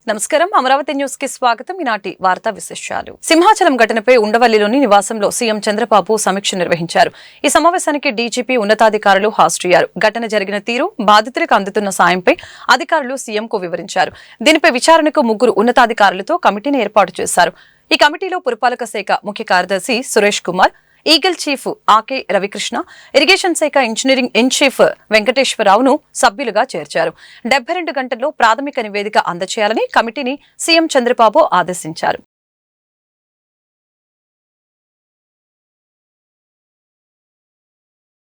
నమస్కారం అమరావతి న్యూస్ కి స్వాగతం. ఈనాటి వార్తా విశేషాలు. సింహాచలం ఘటనపై ఉండవల్లిలోని నివాసంలో సీఎం చంద్రబాబు సమీక్ష నిర్వహించారు. ఈ సమావేశానికి డీజీపీ ఉన్నతాధికారులు హాజరయ్యారు. ఘటన జరిగిన తీరు, బాధితులకు అందుతున్న సాయంపై అధికారులు సీఎంకు వివరించారు. దీనిపై విచారణకు 3 ఉన్నతాధికారులతో కమిటీని ఏర్పాటు చేశారు. ఈ కమిటీలో పురపాలక శాఖ ముఖ్య కార్యదర్శి Suresh Kumar, eagle chief Ake Ravikrishna, irrigation శాఖ ఇంజనీరింగ్ ఇన్ చీఫ్ వెంకటేశ్వరరావును సభ్యులుగా చేర్చారు. 72 గంటల్లో ప్రాథమిక నివేదిక అందజేయాలని కమిటీని సీఎం చంద్రబాబు ఆదేశించారు.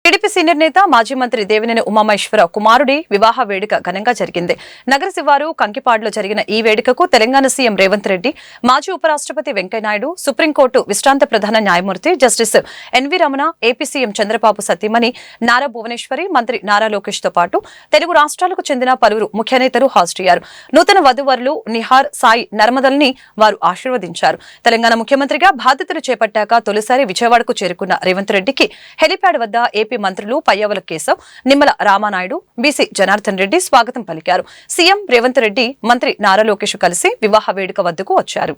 టీడీపీ సీనియర్ నేత మాజీ మంత్రి దేవినేని ఉమామహేశ్వరరావు కుమారుడి వివాహ వేడుక ఘనంగా జరిగింది. నగర శివారు కంకిపాడులో జరిగిన ఈ వేడుకకు తెలంగాణ సీఎం రేవంత్ రెడ్డి, మాజీ ఉపరాష్ట్రపతి వెంకయ్యనాయుడు, సుప్రీంకోర్టు విశ్రాంత ప్రధాన న్యాయమూర్తి justice N V Ramana, AP CM Chandrababu సతీమణి నారా భువనేశ్వరి, మంత్రి నారా లోకేష్ తో పాటు తెలుగు రాష్ట్రాలకు చెందిన పలువురు ముఖ్య నేతలు హాజరయ్యారు. నూతన వధువరులు నిహార్, సాయి నర్మదల్ని వారు ఆశీర్వదించారు. తెలంగాణ ముఖ్యమంత్రిగా బాధ్యతలు చేపట్టాక తొలిసారి విజయవాడకు చేరుకున్న రేవంత్ రెడ్డికి హెలిప్యాడ్ వద్ద ఏపీ మంత్రులు పయ్యావుల కేశవ్, నిమ్మల రామానాయుడు, బీసీ జనార్దన్ రెడ్డి స్వాగతం పలికారు. సీఎం రేవంత్ రెడ్డి, మంత్రి నారా లోకేష్ కలిసి వివాహ వేడుక వద్దకు వచ్చారు.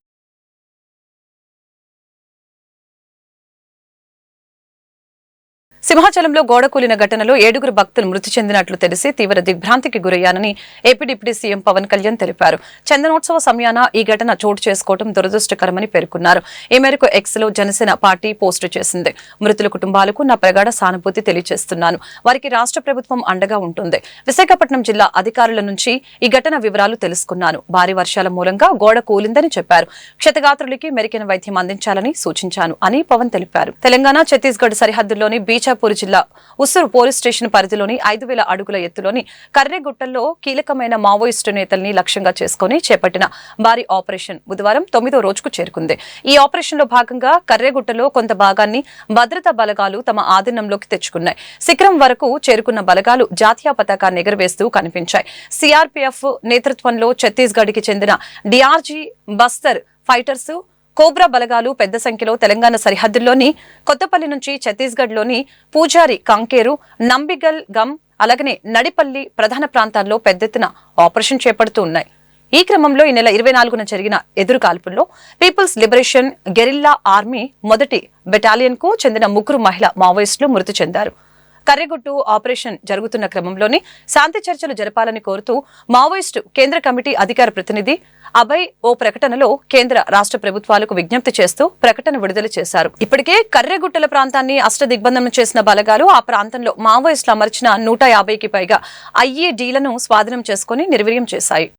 సింహాచలంలో గోడ కూలిన ఘటనలో 7 భక్తులు మృతి చెందినట్లు తెలిసి తీవ్ర దిగ్భ్రాంతికి గురయ్యానని AP deputy CM Pawan Kalyan తెలిపారు. చందనోత్సవ సమయాన ఈ ఘటన చోటు చేసుకోవడం దురదృష్టకరమని పేర్కొన్నారు. ఈ మేరకు ఎక్స్ లో జనసేన పార్టీ పోస్టు చేసింది. మృతుల కుటుంబాలకు నా ప్రగాఢ సానుభూతి తెలియజేస్తున్నాను. వారికి రాష్ట్ర ప్రభుత్వం అండగా ఉంటుంది. విశాఖపట్నం జిల్లా అధికారుల నుంచి ఈ ఘటన వివరాలు తెలుసుకున్నాను. భారీ వర్షాల మూలంగా గోడ కూలిందని చెప్పారు. క్షతగాత్రులకి మెరుగైన వైద్యం అందించాలని సూచించాను అని పవన్ తెలిపారు. తెలంగాణ ఛత్తీస్గఢ్ సరిహద్దుల్లోని బీచాపూర్ జిల్లా ఉస్సూరు పోలీస్ స్టేషన్ పరిధిలోని 5000 అడుగుల ఎత్తులోని కర్రెగుట్టల్లో కీలకమైన మావోయిస్టు నేతల్ని లక్ష్యంగా చేసుకుని చేపట్టిన భారీ ఆపరేషన్ బుధవారం 9వ రోజుకు చేరుకుంది. ఈ ఆపరేషన్ లో భాగంగా కర్రెగుట్టలో కొంత భాగాన్ని భద్రతా బలగాలు తమ ఆధీనంలోకి తెచ్చుకున్నాయి. శిఖరం వరకు చేరుకున్న బలగాలు జాతీయ పతాకాన్ని ఎగురవేస్తూ కనిపించాయి. సిఆర్పీఎఫ్ నేతృత్వంలో ఛత్తీస్గఢ్ కి చెందిన డిఆర్జీ, బస్తర్ ఫైటర్స్, కోబ్రా బలగాలు పెద్ద సంఖ్యలో తెలంగాణ సరిహద్దుల్లోని కొత్తపల్లి నుంచి ఛత్తీస్గఢ్ లోని పూజారి, కంకేరు, నంబిగల్ గమ్, అలాగనే నడిపల్లి ప్రధాన ప్రాంతాల్లో పెద్ద ఎత్తున ఆపరేషన్ చేపడుతూ ఉన్నాయి. ఈ క్రమంలో ఈ నెల 24న జరిగిన ఎదురు కాల్పుల్లో పీపుల్స్ లిబరేషన్ గెరిల్లా ఆర్మీ మొదటి బెటాలియన్ కు చెందిన 3 మహిళా మావోయిస్టులు మృతి చెందారు. కర్రెగుట్టు ఆపరేషన్ జరుగుతున్న క్రమంలోనే శాంతి చర్చలు జరపాలని కోరుతూ మావోయిస్టు కేంద్ర కమిటీ అధికార ప్రతినిధి అభయ్ ఓ ప్రకటనలో కేంద్ర రాష్ట్ర ప్రభుత్వాలకు విజ్ఞప్తి చేస్తూ ప్రకటన విడుదల చేశారు. ఇప్పటికే కర్రెగుట్టల ప్రాంతాన్ని అష్టదిగ్బంధనం చేసిన బలగాలు ఆ ప్రాంతంలో మావోయిస్టులు అమర్చిన 150కి పైగా ఐఈడీలను స్వాధీనం చేసుకుని నిర్వీర్యం చేశాయి.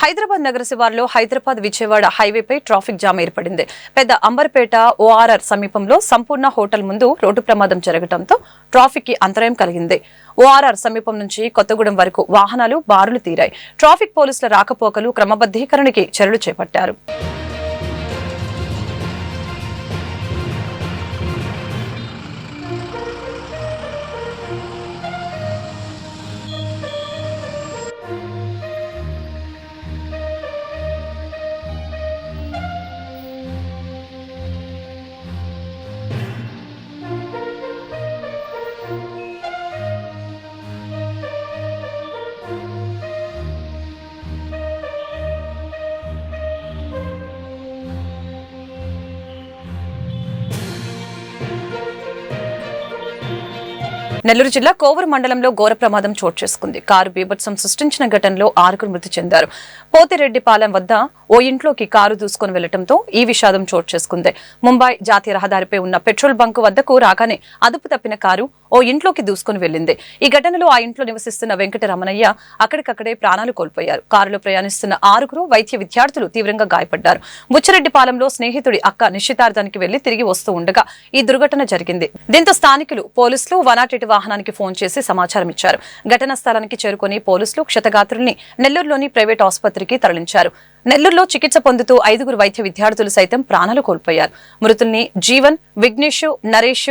హైదరాబాద్ నగర శివార్లో హైదరాబాద్ విజయవాడ హైవేపై ట్రాఫిక్ జామ్ ఏర్పడింది. పెద్ద అంబర్పేట ఓఆర్ఆర్ సమీపంలో సంపూర్ణ హోటల్ ముందు రోడ్డు ప్రమాదం జరగడంతో ట్రాఫిక్ కి అంతరాయం కలిగింది. ఓఆర్ఆర్ సమీపం నుంచి కొత్తగూడెం వరకు వాహనాలు బారులు తీరాయి. ట్రాఫిక్ పోలీసుల రాకపోకలు క్రమబద్దీకరణకి చర్యలు చేపట్టారు. నెల్లూరు జిల్లా కోవూరు మండలంలో ఘోర ప్రమాదం చోటు చేసుకుంది. కారు బీభత్సం సృష్టించిన ఘటనలో 6 మృతి చెందారు. పోతిరెడ్డిపాలెం వద్ద ఓ ఇంట్లోకి కారు దూసుకుని వెళ్లడంతో ఈ విషాదం చోటు చేసుకుంది. ముంబై జాతీయ రహదారిపై ఉన్న పెట్రోల్ బంక్ వద్దకు రాగానే అదుపు తప్పిన కారు ఓ ఇంట్లోకి దూసుకుని వెళ్లింది. ఈ ఘటనలో ఆ ఇంట్లో నివసిస్తున్న వెంకటరమణయ్య అక్కడికక్కడే ప్రాణాలు కోల్పోయారు. కారులో ప్రయాణిస్తున్న 6 వైద్య విద్యార్థులు తీవ్రంగా గాయపడ్డారు. బుచ్చిరెడ్డిపాలెంలో స్నేహితుడి అక్క నిశ్చితార్థానికి వెళ్లి తిరిగి వస్తూ ఉండగా ఈ దుర్ఘటన జరిగింది. దీంతో స్థానికులు పోలీసులు 108 వాహనానికి ఫోన్ చేసి సమాచారం ఇచ్చారు. ఘటనా స్థలానికి చేరుకుని పోలీసులు క్షతగాత్రుల్ని నెల్లూరులోని ప్రైవేట్ ఆసుపత్రికి తరలించారు. నెల్లూరులో చికిత్స పొందుతూ 5 వైద్య విద్యార్థులు సైతం ప్రాణాలు కోల్పోయారు. మృతుల్ని జీవన్, విఘ్నేష్, నరేష్,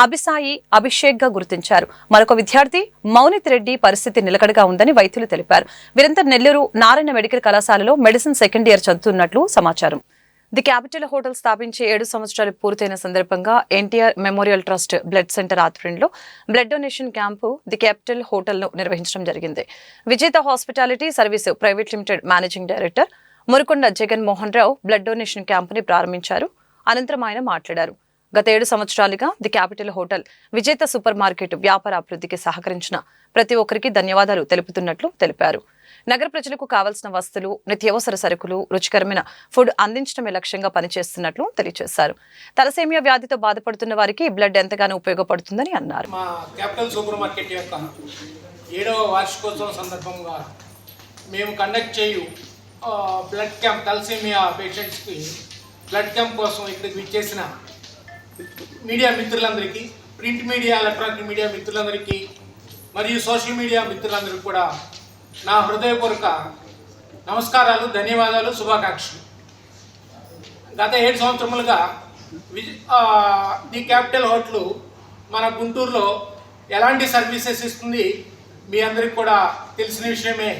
అభిసాయి, అభిషేక్ గా గుర్తించారు. మరొక విద్యార్థి మౌనిత్ రెడ్డి పరిస్థితి నిలకడగా ఉందని వైద్యులు తెలిపారు. వీరంతా నెల్లూరు నారాయణ మెడికల్ కళాశాలలో మెడిసిన్ సెకండ్ ఇయర్ చదువుతున్నట్లు సమాచారం. ది క్యాపిటల్ హోటల్ స్థాపించి 7 సంవత్సరాలు పూర్తయిన సందర్భంగా NTR memorial trust blood centre ఆధ్వర్యంలో blood donation camp the capital hotel ను నిర్వహించడం జరిగింది. Vijetha hospitality service private limited managing director Murukonda Jagan Mohan Rao blood donation క్యాంపుని ప్రారంభించారు. అనంతరం ఆయన మాట్లాడారు. గత 7 సంవత్సరాలుగా the capital hotel Vijetha super market వ్యాపార అభివృద్ధికి సహకరించిన ప్రతి ఒక్కరికి ధన్యవాదాలు తెలుపుతున్నట్లు తెలిపారు. నగర ప్రజలకు కావాల్సిన వస్తువులు, నిత్యావసర సరుకులు, రుచికరమైన ఫుడ్ అందించడమే లక్ష్యంగా పనిచేస్తున్నట్లు తెలియజేశారు. తలసేమియా వ్యాధితో బాధపడుతున్న వారికి బ్లడ్ ఎంతగానో ఉపయోగపడుతుందని అన్నారు. మా క్యాపిటల్ సూపర్ మార్కెట్ యొక్క 7వ వార్షికోత్సవం సందర్భంగా మేము కండక్ట్ చేయు బ్లడ్ క్యాంప్ తలసేమియా పేషెంట్స్కి బ్లడ్ క్యాంప్ కోసం ఇక్కడికి విచ్చేసిన మీడియా మిత్రులందరికీ, ప్రింట్ మీడియా, ఎలక్ట్రానిక్ మీడియా మిత్రులందరికీ మరియు సోషల్ మీడియా మిత్రులందరికీ కూడా నా హృదయపూర్వక నమస్కారాలు, ధన్యవాదాలు, శుభాకాంక్షలు. గత 7 సంవత్సరములుగా ది క్యాపిటల్ హోటల్ మన గుంటూరులో ఎలాంటి సర్వీసెస్ ఇస్తుంది మీ అందరికి కూడా తెలిసిన విషయమే.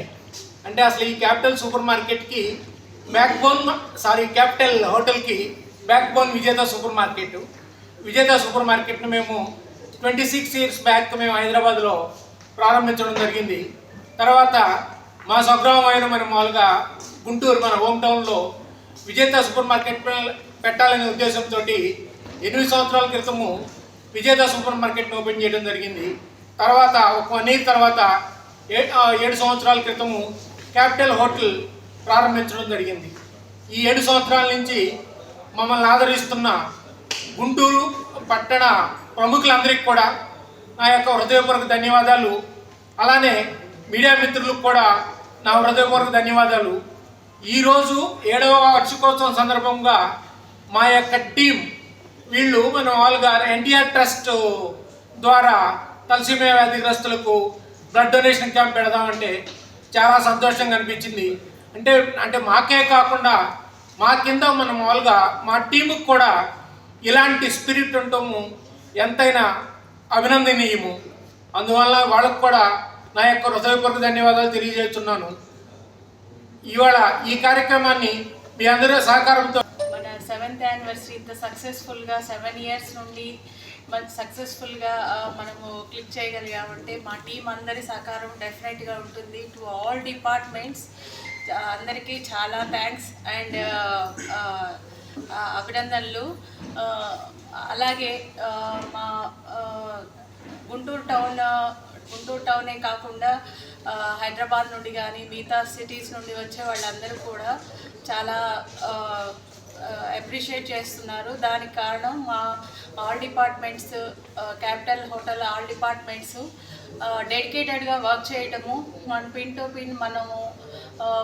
అంటే అసలు ఈ క్యాపిటల్ సూపర్ మార్కెట్కి క్యాపిటల్ హోటల్కి బ్యాక్ బోన్ విజేత సూపర్ మార్కెట్. విజేత సూపర్ మార్కెట్ను మేము 26 ఇయర్స్ బ్యాక్ మేము హైదరాబాద్లో ప్రారంభించడం జరిగింది. తర్వాత మా స్వగ్రామమైన మన మామూలుగా గుంటూరు మన హోమ్ టౌన్లో విజేత సూపర్ మార్కెట్ పెట్టాలనే ఉద్దేశంతో 8 సంవత్సరాల క్రితము విజేత సూపర్ మార్కెట్ను ఓపెన్ చేయడం జరిగింది. తర్వాత ఒక 1 ఇయర్ తర్వాత 7 సంవత్సరాల క్రితము క్యాపిటల్ హోటల్ ప్రారంభించడం జరిగింది. ఈ 7 సంవత్సరాల నుంచి మమ్మల్ని ఆదరిస్తున్న గుంటూరు పట్టణ ప్రముఖులందరికీ కూడా నా యొక్క హృదయపూర్వక ధన్యవాదాలు. అలానే మీడియా మిత్రులకు కూడా నా హృదయపూర్వక ధన్యవాదాలు. ఈరోజు 7వ వార్షికోత్సవం సందర్భంగా మా యొక్క టీం వీళ్ళు మన వాళ్ళుగా ఎన్టీఆర్ ట్రస్ట్ ద్వారా తలసేమియా వ్యాధిగ్రస్తులకు బ్లడ్ డొనేషన్ క్యాంప్ పెడదామంటే చాలా సంతోషంగా అనిపించింది. అంటే మాకే కాకుండా మా కింద మన మామూలుగా మా టీముకు కూడా ఇలాంటి స్పిరిట్ ఉండటము ఎంతైనా అభినందనీయము. అందువల్ల వాళ్ళకు కూడా నా యొక్క హృదయపూర్వక ధన్యవాదాలు తెలియజేస్తున్నాను. ఇవాళ ఈ కార్యక్రమాన్ని మీ అందరూ సహకారంతో మన 7th యానివర్సరీ ఇంత సక్సెస్ఫుల్గా 7 ఇయర్స్ నుండి సక్సెస్ఫుల్గా మనము క్లిక్ చేయగలిగామంటే మా టీం అందరి సహకారం డెఫినెట్గా ఉంటుంది. టు ఆల్ డిపార్ట్మెంట్స్ అందరికీ చాలా థ్యాంక్స్ అండ్ అభినందనలు. అలాగే మా గుంటూరు టౌనే కాకుండా హైదరాబాద్ నుండి కానీ మిగతా సిటీస్ నుండి వచ్చే వాళ్ళందరూ కూడా చాలా అప్రిషియేట్ చేస్తున్నారు. దానికి కారణం మా all departments, capital hotel all departments డెడికేటెడ్గా వర్క్ చేయడము, మన పిన్ టు పిన్ మనము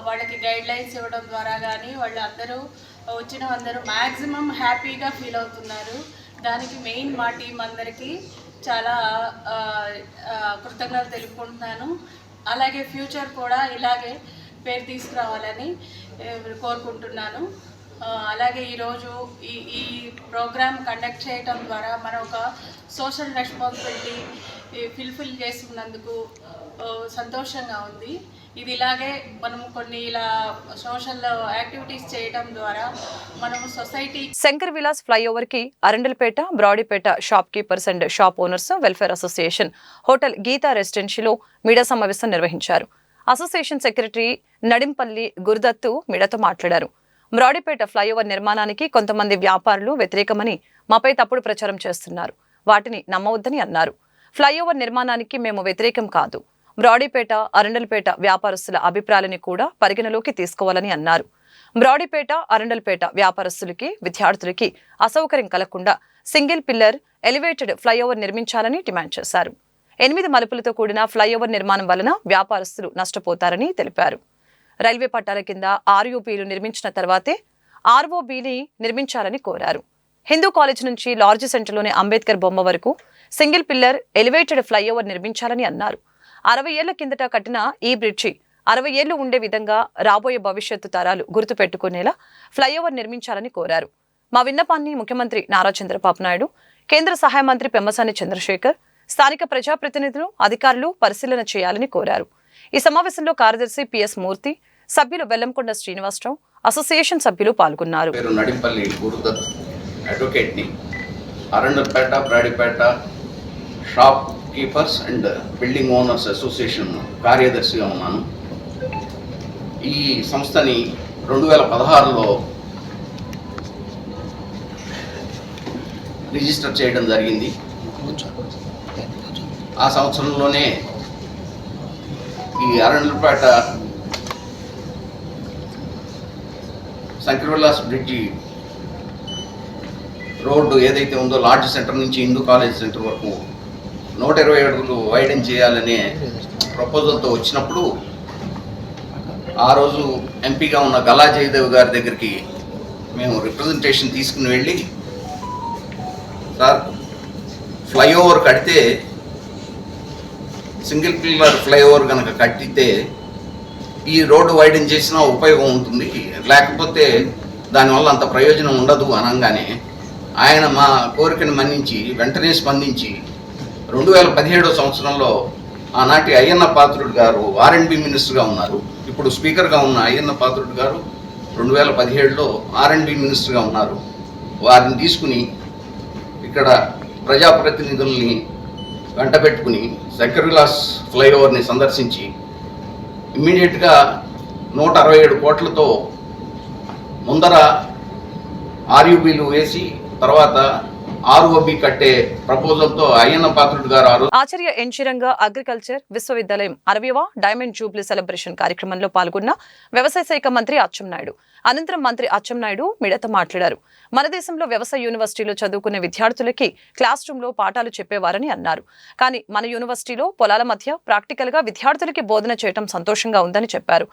వాళ్ళకి గైడ్లైన్స్ ఇవ్వడం ద్వారా కానీ వాళ్ళందరూ వచ్చిన అందరూ మ్యాక్సిమం హ్యాపీగా ఫీల్ అవుతున్నారు. దానికి మెయిన్ మా టీం అందరికీ చాలా కృతజ్ఞతలు తెలుపుకుంటున్నాను. అలాగే ఫ్యూచర్ కూడా ఇలాగే పేరు తీసుకురావాలని కోరుకుంటున్నాను. అలాగే ఈరోజు ఈ ప్రోగ్రామ్ కండక్ట్ చేయటం ద్వారా మన ఒక సోషల్ రెస్పాన్సిబిలిటీ ఫుల్ఫిల్ చేసుకున్నందుకు సంతోషంగా ఉంది. ఇది ఇలాగే మనము కొన్ని ఇలా సోషల్ యాక్టివిటీస్ చేయడం ద్వారా మనము సొసైటీ. శంకర్ విలాస్ ఫ్లైఓవర్ కి Arundelpet, Brodipet shop keepers and shop owners welfare association hotel Geetha రెసిడెన్షియలో మీడియా సమావేశం నిర్వహించారు. అసోసియేషన్ సెక్రటరీ నడింపల్లి గురుదత్తు మీడియాతో మాట్లాడారు. బ్రాడీపేట ఫ్లైఓవర్ నిర్మాణానికి కొంతమంది వ్యాపారులు వ్యతిరేకమని మాపై తప్పుడు ప్రచారం చేస్తున్నారు. వాటిని నమ్మవద్దని అన్నారు. ఫ్లైఓవర్ నిర్మాణానికి మేము వ్యతిరేకం కాదు. బ్రాడీపేట, అరండల్పేట వ్యాపారస్తుల అభిప్రాయాలని కూడా పరిగణలోకి తీసుకోవాలని అన్నారు. బ్రాడీపేట, అరండల్పేట వ్యాపారస్తులకి, విద్యార్థులకి అసౌకర్యం కలగకుండా సింగిల్ పిల్లర్ ఎలివేటెడ్ ఫ్లైఓవర్ నిర్మించాలని డిమాండ్ చేశారు. 8 మలుపులతో కూడిన ఫ్లైఓవర్ నిర్మాణం వలన వ్యాపారస్తులు నష్టపోతారని తెలిపారు. రైల్వే పట్టాల కింద ఆర్యూబీలు నిర్మించిన తర్వాతే ఆర్ఓబీని నిర్మించాలని కోరారు. హిందూ కాలేజ్ నుంచి లార్జ్ సెంటర్లోని అంబేద్కర్ బొమ్మ వరకు సింగిల్ పిల్లర్ ఎలివేటెడ్ ఫ్లైఓవర్ నిర్మించాలని అన్నారు. 60 ఏళ్ల కిందట కట్టిన ఈ బ్రిడ్జి 60 ఏళ్లు ఉండే విధంగా రాబోయే భవిష్యత్తు తరాలు గుర్తుపెట్టుకునేలా ఫ్లైఓవర్ నిర్మించాలని కోరారు. మా విన్నపాన్ని ముఖ్యమంత్రి నారా చంద్రబాబు నాయుడు, కేంద్ర సహాయ మంత్రి పెమ్మసాని చంద్రశేఖర్, స్థానిక ప్రజాప్రతినిధులు, అధికారులు పరిశీలన చేయాలని కోరారు. ఈ సమావేశంలో కార్యదర్శి పిఎస్ మూర్తి, సభ్యులు బెల్లంకొండ శ్రీనివాసరావు, అసోసియేషన్ సభ్యులు పాల్గొన్నారు. పేరు నడింపల్లి గురుదత్, అడ్వకేట్ని. Arundelpet, Brodipet shop keepers and building owners association కార్యదర్శిగా ఉన్నాను. ఈ సంస్థని 2016లో రిజిస్టర్ చేయడం జరిగింది. ఆ సంవత్సరంలోనే ఈ అరండల్పేట శంకర్విలాస్ బ్రిడ్జి రోడ్డు ఏదైతే ఉందో లాడ్జ్ సెంటర్ నుంచి హిందూ కాలేజ్ సెంటర్ వరకు 120 అడుగులు వైడెన్ చేయాలనే ప్రపోజల్తో వచ్చినప్పుడు ఆ రోజు ఎంపీగా ఉన్న గల్లా జయదేవ్ గారి దగ్గరికి మేము రిప్రజెంటేషన్ తీసుకుని వెళ్ళి, సార్ ఫ్లైఓవర్ కడితే, సింగిల్ పిల్లర్ ఫ్లైఓవర్ కనుక కట్టితే ఈ రోడ్డు వైడెన్ చేసినా ఉపయోగం ఉంటుంది, లేకపోతే దానివల్ల అంత ప్రయోజనం ఉండదు అనగానే ఆయన మా కోరికను మన్నించి వెంటనే స్పందించి 2017 సంవత్సరంలో ఆనాటి అయ్యన్న పాత్రుడు గారు R&B మినిస్టర్గా ఉన్నారు. ఇప్పుడు స్పీకర్గా ఉన్న అయ్యన్న పాత్రుడు గారు 2017లో R&B మినిస్టర్గా ఉన్నారు. వారిని తీసుకుని ఇక్కడ ప్రజాప్రతినిధుల్ని వెంటబెట్టుకుని శంకర్విలాస్ ఫ్లైఓవర్ని సందర్శించి ఇమ్మీడియట్గా 167 కోట్లతో ముందర RUBలు వేసి తర్వాత ROB కట్టే ప్రపోజల్తో అయ్యన్న పాత్రుడు గారు ఆచార్య ఎన్షిరంగ అగ్రికల్చర్ విశ్వవిద్యాలయం 60వ డైమండ్ జూబ్లీ సెలబ్రేషన్ కార్యక్రమంలో పాల్గొన్న వ్యవసాయ శాఖ మంత్రి అచ్చెన్నాయుడు. అనంతరం మంత్రి అచ్చెన్నాయుడు మీడియాతో మాట్లాడారు. మన దేశంలో వ్యవసాయ యూనివర్సిటీలో చదువుకునే విద్యార్థులకి క్లాస్ రూమ్ లో పాఠాలు చెప్పేవారని అన్నారు. కానీ మన యూనివర్సిటీలో పొలాల మధ్య ప్రాక్టికల్ గా విద్యార్థులకి బోధన చేయడం సంతోషంగా ఉందని చెప్పారు.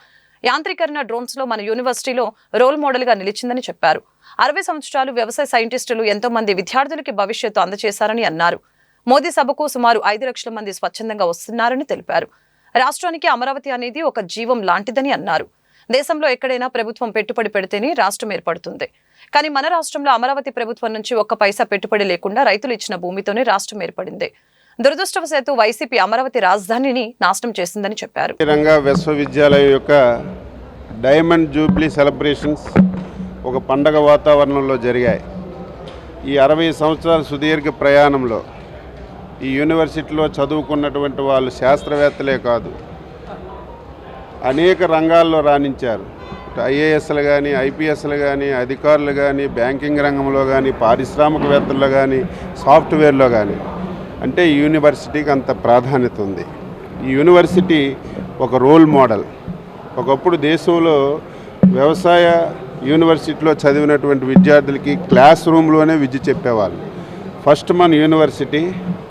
యాంత్రీకరణ డ్రోన్స్ లో మన యూనివర్సిటీలో రోల్ మోడల్ గా నిలిచిందని చెప్పారు. 60 సంవత్సరాలు వ్యవసాయ సైంటిస్టులు ఎంతో మంది విద్యార్థులకి భవిష్యత్తు అందజేశారని అన్నారు. మోదీ సభకు సుమారు 5 లక్షల మంది స్వచ్ఛందంగా వస్తున్నారని తెలిపారు. రాష్ట్రానికి అమరావతి అనేది ఒక జీవం లాంటిదని అన్నారు. దేశంలో ఎక్కడైనా ప్రభుత్వం పెట్టుబడి పెడితేనే రాష్ట్రం ఏర్పడుతుంది. కానీ మన రాష్ట్రంలో అమరావతి ప్రభుత్వం నుంచి ఒక్క పైసా పెట్టుబడి లేకుండా రైతులు ఇచ్చిన భూమితోనే రాష్ట్రం ఏర్పడింది. దురదృష్టవశాత్తు వైసీపీ అమరావతి రాజధానిని నాశనం చేసిందని చెప్పారు. విశ్వవిద్యాలయం యొక్క డైమండ్ జూబ్లీ సెలబ్రేషన్స్ ఒక పండగ వాతావరణంలో జరిగాయి. ఈ 60 సంవత్సరాల సుదీర్ఘ ప్రయాణంలో ఈ యూనివర్సిటీలో చదువుకున్నటువంటి వాళ్ళు శాస్త్రవేత్తలే కాదు, అనేక రంగాల్లో రాణించారు. IASలు కానీ, IPSలు కానీ, అధికారులు కానీ, బ్యాంకింగ్ రంగంలో కానీ, పారిశ్రామికవేత్తల్లో కానీ, సాఫ్ట్వేర్లో కానీ. అంటే ఈ యూనివర్సిటీకి అంత ప్రాధాన్యత ఉంది. ఈ యూనివర్సిటీ ఒక రోల్ మోడల్. ఒకప్పుడు దేశంలో వ్యవసాయ యూనివర్సిటీలో చదివినటువంటి విద్యార్థులకి క్లాస్ రూమ్లోనే విద్య చెప్పేవాళ్ళు. ఫస్ట్ మన యూనివర్సిటీ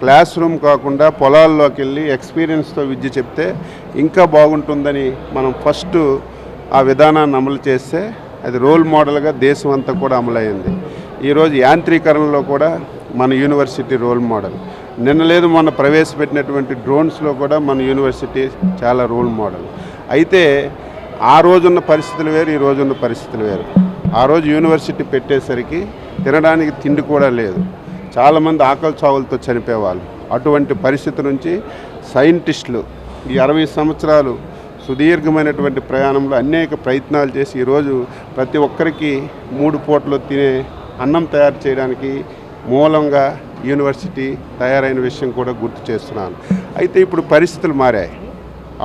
క్లాస్ రూమ్ కాకుండా పొలాల్లోకి వెళ్ళి ఎక్స్పీరియన్స్తో విద్య చెప్తే ఇంకా బాగుంటుందని మనం ఫస్ట్ ఆ విధానాన్ని అమలు చేస్తే అది రోల్ మోడల్గా దేశం అంతా కూడా అమలైంది. ఈరోజు యాంత్రీకరణలో కూడా మన యూనివర్సిటీ రోల్ మోడల్. నిన్న లేదు మొన్న ప్రవేశపెట్టినటువంటి డ్రోన్స్లో కూడా మన యూనివర్సిటీ చాలా రోల్ మోడల్. అయితే ఆ రోజున్న పరిస్థితులు వేరు, ఈ రోజున్న పరిస్థితులు వేరు. ఆ రోజు యూనివర్సిటీ పెట్టేసరికి తినడానికి తిండి కూడా లేదు, చాలామంది ఆకలి చావులతో చనిపోయేవాళ్ళు. అటువంటి పరిస్థితి నుంచి సైంటిస్టులు ఈ 60 సంవత్సరాలు సుదీర్ఘమైనటువంటి ప్రయాణంలో అనేక ప్రయత్నాలు చేసి ఈరోజు ప్రతి ఒక్కరికి 3 పూటలు తినే అన్నం తయారు చేయడానికి మూలంగా యూనివర్సిటీ తయారైన విషయం కూడా గుర్తు చేస్తున్నాను. అయితే ఇప్పుడు పరిస్థితులు మారాయి,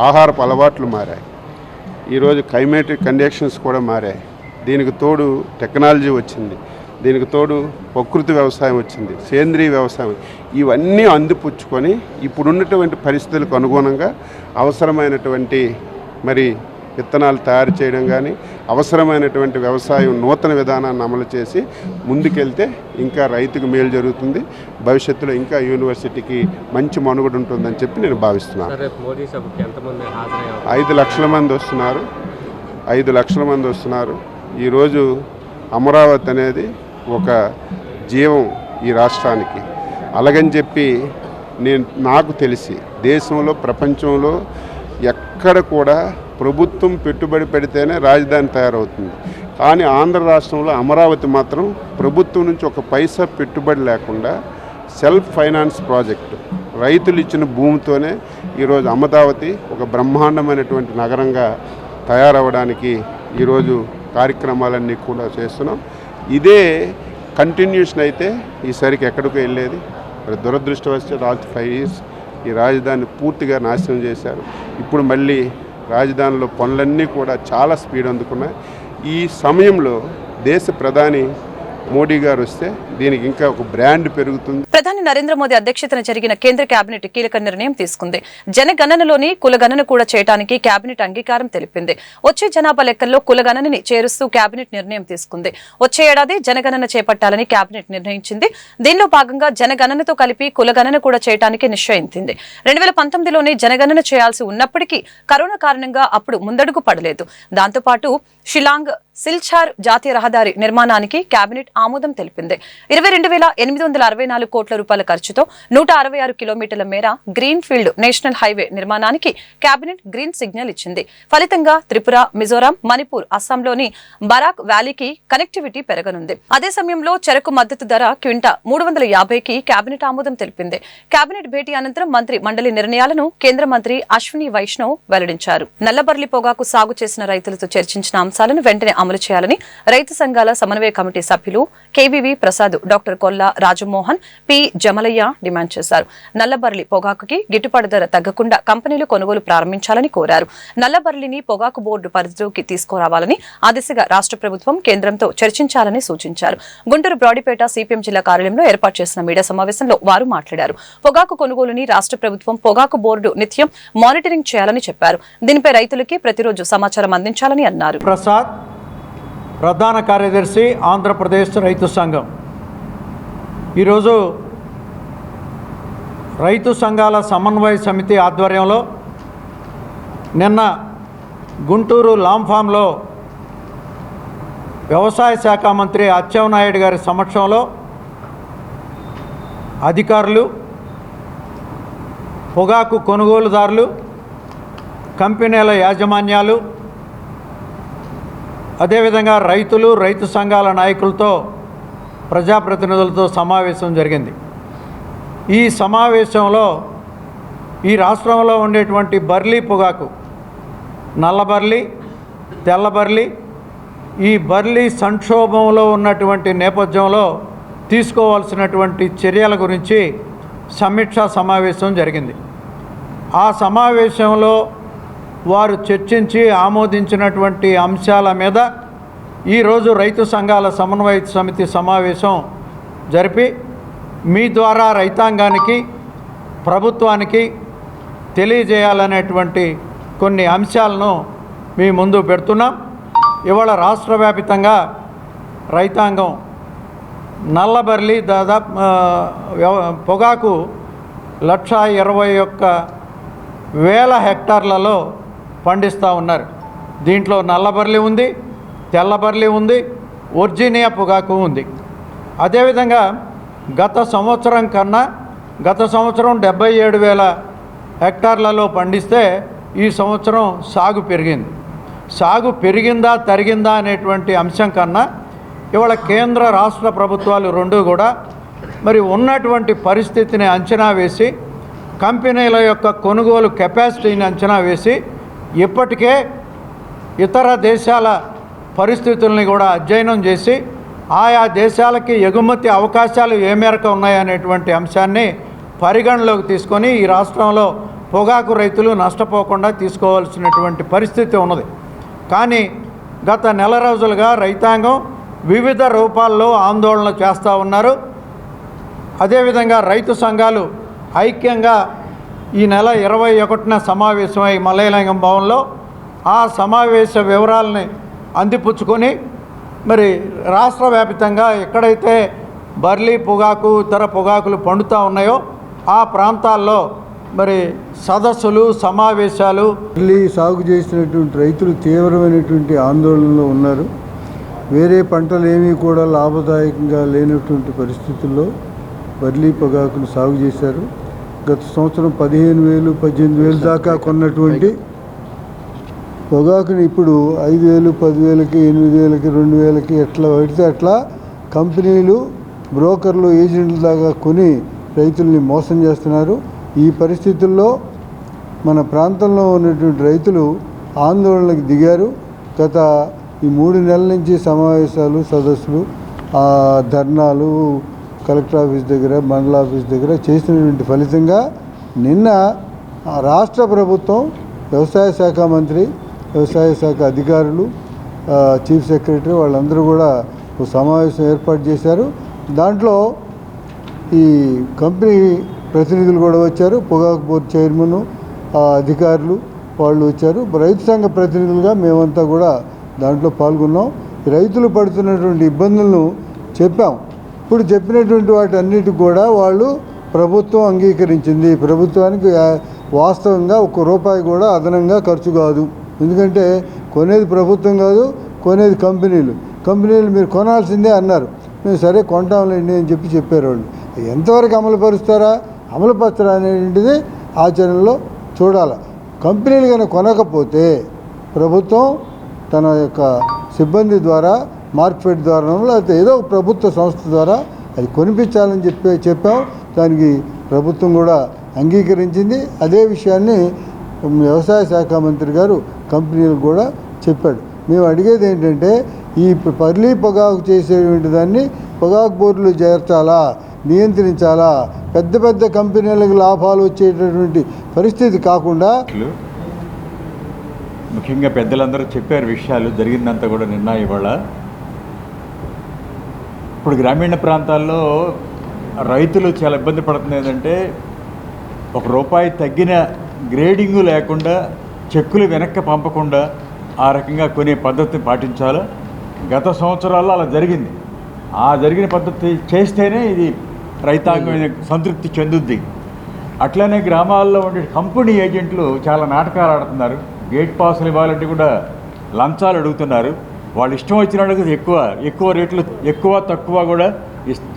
ఆహారపు అలవాట్లు మారాయి, ఈరోజు క్లైమేటిక్ కండిషన్స్ కూడా మారాయి. దీనికి తోడు టెక్నాలజీ వచ్చింది, దీనికి తోడు ప్రకృతి వ్యవసాయం వచ్చింది, సేంద్రీయ వ్యవసాయం. ఇవన్నీ అందిపుచ్చుకొని ఇప్పుడున్నటువంటి పరిస్థితులకు అనుగుణంగా అవసరమైనటువంటి మరి విత్తనాలు తయారు చేయడం కానీ, అవసరమైనటువంటి వ్యవసాయం నూతన విధానాన్ని అమలు చేసి ముందుకెళ్తే ఇంకా రైతుకు మేలు జరుగుతుంది. భవిష్యత్తులో ఇంకా యూనివర్సిటీకి మంచి మనుగడ ఉంటుందని చెప్పి నేను భావిస్తున్నాను. 5 లక్షల మంది వస్తున్నారు, 5 లక్షల మంది వస్తున్నారు. ఈరోజు అమరావతి అనేది ఒక జీవం ఈ రాష్ట్రానికి. అలాగని చెప్పి నాకు తెలిసి దేశంలో ప్రపంచంలో ఎక్కడ కూడా ప్రభుత్వం పెట్టుబడి పెడితేనే రాజధాని తయారవుతుంది. కానీ ఆంధ్ర రాష్ట్రంలో అమరావతి మాత్రం ప్రభుత్వం నుంచి ఒక పైసా పెట్టుబడి లేకుండా సెల్ఫ్ ఫైనాన్స్ ప్రాజెక్టు, రైతులు ఇచ్చిన భూమితోనే ఈరోజు అమరావతి ఒక బ్రహ్మాండమైనటువంటి నగరంగా తయారవ్వడానికి ఈరోజు కార్యక్రమాలన్నీ కూడా చేస్తున్నాం. ఇదే కంటిన్యూషన్ అయితే ఈసారికి ఎక్కడికో వెళ్ళేది. మరి దురదృష్టవశాత్తు లాస్ట్ 5 years ఈ రాజధాని పూర్తిగా నాశనం చేశారు. ఇప్పుడు మళ్ళీ రాజధానిలో పనులన్నీ కూడా చాలా స్పీడ్ అందుకున్నాయి. ఈ సమయంలో దేశ ప్రధాని మోడీ గారు వస్తే దీనికి ఇంకా ఒక బ్రాండ్ పెరుగుతుంది. ప్రధాని నరేంద్ర మోదీ అధ్యక్షతన జరిగిన కేంద్ర కేబినెట్ కీలక నిర్ణయం తీసుకుంది. జనగణనలోని కులగణన కూడా చేయడానికి కేబినెట్ అంగీకారం తెలిపింది. వచ్చే జనాభా లెక్కల్లో కులగణనని చేరుస్తూ కేబినెట్ నిర్ణయం తీసుకుంది. వచ్చే ఏడాది జనగణన చేపట్టాలని కేబినెట్ నిర్ణయించింది. దీనిలో భాగంగా జనగణనతో కలిపి కులగణన కూడా చేయడానికి నిశ్చయించింది. 2019లోనే జనగణన చేయాల్సి ఉన్నప్పటికీ కరోనా కారణంగా అప్పుడు ముందడుగు పడలేదు. దాంతోపాటు షిలాంగ్ సిల్చార్ జాతీయ రహదారి నిర్మాణానికి కేబినెట్ ఆమోదం తెలిపింది. 22,864 కోట్ల రూపాయల ఖర్చుతో 166 కిలోమీటర్ల మేర గ్రీన్ ఫీల్డ్ నేషనల్ హైవే నిర్మాణానికి కేబినెట్ గ్రీన్ సిగ్నల్ ఇచ్చింది. ఫలితంగా త్రిపుర, మిజోరాం, మణిపూర్, అస్సాంలోని బరాక్ వ్యాలీకి కనెక్టివిటీ పెరగనుంది. అదే సమయంలో చెరకు మద్దతు ధర క్వింటా 350కి కేబినెట్ ఆమోదం తెలిపింది. కేబినెట్ భేటీ అనంతరం మంత్రి మండలి నిర్ణయాలను కేంద్ర మంత్రి అశ్విని వైష్ణవ్ వెల్లడించారు. నల్లబర్లి పొగాకు సాగు చేసిన రైతులతో చర్చించిన అంశాలను వెంటనే అమలు చేయాలని రైతు సంఘాల సమన్వయ కమిటీ సభ్యులు KVV Prasad, doctor Kolla Rajamohan, P Jamalaiah demand చేశారు. నల్లబర్లి పొగాకుకి గిట్టుబాటు ధర తగ్గకుండా కంపెనీలు కొనుగోలు ప్రారంభించాలని కోరారు. నల్లబర్లిని పొగాకు బోర్డు పరిధిలోకి తీసుకురావాలని, ఆ దిశగా రాష్ట్ర ప్రభుత్వం కేంద్రంతో చర్చించాలని సూచించారు. గుంటూరు బ్రాడీపేట సిపిఎం జిల్లా కార్యాలయంలో ఏర్పాటు చేసిన మీడియా సమావేశంలో వారు మాట్లాడారు. పొగాకు కొనుగోలుని రాష్ట్ర ప్రభుత్వం పొగాకు బోర్డు నిత్యం మానిటరింగ్ చేయాలని చెప్పారు. దీనిపై రైతులకి ప్రతిరోజు సమాచారం అందించాలని అన్నారు. ప్రసాద్, ప్రధాన కార్యదర్శి, ఆంధ్రప్రదేశ్ రైతు సంఘం. ఈరోజు రైతు సంఘాల సమన్వయ సమితి ఆధ్వర్యంలో నిన్న గుంటూరు లాంఫామ్లో వ్యవసాయ శాఖ మంత్రి అచ్చెన్నాయుడు గారి సమక్షంలో అధికారులు, పొగాకు కొనుగోలుదారులు, కంపెనీల యాజమాన్యాలు, అదేవిధంగా రైతులు, రైతు సంఘాల నాయకులతో, ప్రజాప్రతినిధులతో సమావేశం జరిగింది. ఈ సమావేశంలో ఈ రాష్ట్రంలో ఉండేటువంటి బర్లీ పొగాకు, నల్లబర్లీ, తెల్లబర్లీ, ఈ బర్లీ సంక్షోభంలో ఉన్నటువంటి నేపథ్యంలో తీసుకోవాల్సినటువంటి చర్యల గురించి సమీక్షా సమావేశం జరిగింది. ఆ సమావేశంలో వారు చర్చించి ఆమోదించినటువంటి అంశాల మీద ఈరోజు రైతు సంఘాల సమన్వయ సమితి సమావేశం జరిపి మీ ద్వారా రైతాంగానికి, ప్రభుత్వానికి తెలియజేయాలనేటువంటి కొన్ని అంశాలను మీ ముందు పెడుతున్నాం. ఇవాళ రాష్ట్ర వ్యాప్తంగా రైతాంగం నల్లబర్లీ దాదాపు పొగాకు 121,000 హెక్టార్లలో పండిస్తూ ఉన్నారు. దీంట్లో నల్లబర్లీ ఉంది, తెల్లబర్లీ ఉంది, వర్జీనియా పొగాకు ఉంది. అదేవిధంగా గత సంవత్సరం 77,000 హెక్టార్లలో పండిస్తే ఈ సంవత్సరం సాగు పెరిగింది. సాగు పెరిగిందా తరిగిందా అనేటువంటి అంశం కన్నా ఇవాళ కేంద్ర రాష్ట్ర ప్రభుత్వాలు రెండూ కూడా మరి ఉన్నటువంటి పరిస్థితిని అంచనా వేసి, కంపెనీల యొక్క కొనుగోలు కెపాసిటీని అంచనా వేసి ఇప్పటికే ఇతర దేశాల పరిస్థితుల్ని కూడా అధ్యయనం చేసి ఆయా దేశాలకి ఎగుమతి అవకాశాలు ఏ మేరకు ఉన్నాయనేటువంటి అంశాన్ని పరిగణలోకి తీసుకొని ఈ రాష్ట్రంలో పొగాకు రైతులు నష్టపోకుండా తీసుకోవాల్సినటువంటి పరిస్థితి ఉన్నది. కానీ గత నెల రోజులుగా రైతాంగం వివిధ రూపాల్లో ఆందోళన చేస్తూ ఉన్నారు. అదేవిధంగా రైతు సంఘాలు ఐక్యంగా ఈ నెల 21న సమావేశమై మల్లయ్యలింగం భవన్లో ఆ సమావేశ వివరాలని అందిపుచ్చుకొని మరి రాష్ట్ర వ్యాప్తంగా ఎక్కడైతే బర్లీ పొగాకు, ఇతర పొగాకులు పండుతూ ఉన్నాయో ఆ ప్రాంతాల్లో మరి సదస్సులు, సమావేశాలు. బర్లీ సాగు చేసినటువంటి రైతులు తీవ్రమైనటువంటి ఆందోళనలో ఉన్నారు. వేరే పంటలు ఏమీ కూడా లాభదాయకంగా లేనటువంటి పరిస్థితుల్లో బర్లీ పొగాకును సాగు చేశారు. గత సంవత్సరం 15,000, 18,000 దాకా కొన్నటువంటి పొగాకుని ఇప్పుడు 5,000, 10,000కి, 8,000కి, 2,000కి ఎట్లా పడితే అట్లా కంపెనీలు, బ్రోకర్లు, ఏజెంట్ల దాకా కొని రైతుల్ని మోసం చేస్తున్నారు. ఈ పరిస్థితుల్లో మన ప్రాంతంలో ఉన్నటువంటి రైతులు ఆందోళనకు దిగారు. గత ఈ 3 నెలల నుంచి సమావేశాలు, సదస్సులు, ధర్నాలు కలెక్టర్ ఆఫీస్ దగ్గర, మండల ఆఫీస్ దగ్గర చేసినటువంటి ఫలితంగా నిన్న రాష్ట్ర ప్రభుత్వం, వ్యవసాయ శాఖ మంత్రి, వ్యవసాయ శాఖ అధికారులు, చీఫ్ సెక్రటరీ వాళ్ళందరూ కూడా ఒక సమావేశం ఏర్పాటు చేశారు. దాంట్లో ఈ కంపెనీ ప్రతినిధులు కూడా వచ్చారు. పొగాకు బోర్డు చైర్మన్, అధికారులు వాళ్ళు వచ్చారు. రైతు సంఘ ప్రతినిధులుగా మేమంతా కూడా దాంట్లో పాల్గొన్నాం. రైతులు పడుతున్నటువంటి ఇబ్బందులను చెప్పాం. ఇప్పుడు చెప్పినటువంటి వాటి అన్నిటికి కూడా వాళ్ళు ప్రభుత్వం అంగీకరించింది. ప్రభుత్వానికి వాస్తవంగా ₹1 కూడా అదనంగా ఖర్చు కాదు. ఎందుకంటే కొనేది ప్రభుత్వం కాదు, కొనేది కంపెనీలు మీరు కొనాల్సిందే అన్నారు. మేము సరే కొంటాంలేండి అని చెప్పారు వాళ్ళు. ఎంతవరకు అమలుపరుస్తారా, అమలుపరచరా అనేటువంటిది ఆచరణలో చూడాలి. కంపెనీలు కనుక కొనకపోతే ప్రభుత్వం తన యొక్క సిబ్బంది ద్వారా, మార్కెట్ ద్వారా, లేకపోతే ఏదో ఒక ప్రభుత్వ సంస్థ ద్వారా అది కొనిపించాలని చెప్పాం. దానికి ప్రభుత్వం కూడా అంగీకరించింది. అదే విషయాన్ని వ్యవసాయ శాఖ మంత్రి గారు కంపెనీలకు కూడా చెప్పాడు. మేము అడిగేది ఏంటంటే ఈ పర్లీ పొగాకు చేసేటువంటి దాన్ని పొగాకు బోర్డులు చేర్చాలా, నియంత్రించాలా, పెద్ద కంపెనీలకు లాభాలు వచ్చేటటువంటి పరిస్థితి కాకుండా. ముఖ్యంగా పెద్దలందరూ చెప్పారు విషయాలు, జరిగిందంతా కూడా నిన్న ఇవాళ. ఇప్పుడు గ్రామీణ ప్రాంతాల్లో రైతులు చాలా ఇబ్బంది పడుతుంది. ఏంటంటే ₹1 తగ్గిన గ్రేడింగు లేకుండా, చెక్కులు వెనక్కి పంపకుండా ఆ రకంగా కొనే పద్ధతిని పాటించాలి. గత సంవత్సరాల్లో అలా జరిగింది. ఆ జరిగిన పద్ధతి చేస్తేనే ఇది రైతాంగం సంతృప్తి చెందుద్ది. అట్లనే గ్రామాల్లో ఉండే కంపెనీ ఏజెంట్లు చాలా నాటకాలు ఆడుతున్నారు. గేట్ పాసులు ఇవ్వాలంటే కూడా లంచాలు అడుగుతున్నారు. వాళ్ళు ఇష్టం వచ్చినట్టుగా ఎక్కువ రేట్లు, ఎక్కువ తక్కువ కూడా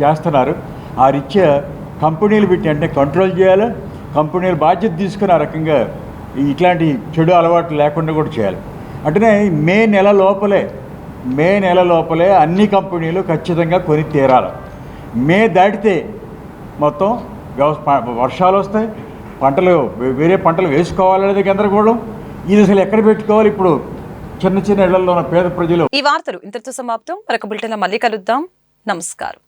చేస్తున్నారు. ఆ రీత్యా కంపెనీలు పెట్టి అంటే కంట్రోల్ చేయాలి. కంపెనీలు బాధ్యత తీసుకుని ఆ రకంగా ఇట్లాంటి చెడు అలవాట్లు లేకుండా కూడా చేయాలి. అంటే మే నెల లోపలే అన్ని కంపెనీలు ఖచ్చితంగా కొని తీరాలి. మే దాటితే మొత్తం వర్షాలు వస్తాయి, వేరే పంటలు వేసుకోవాలనేది గందరగోళం. ఇది అసలు ఎక్కడ పెట్టుకోవాలి? ఇప్పుడు చిన్న ఇళ్లలో ఉన్న పేద ప్రజలు. ఈ వార్తలు ఇంతటితో సమాప్తం. మరొక బులెటిన్లో మళ్ళీ కలుద్దాం. నమస్కారం.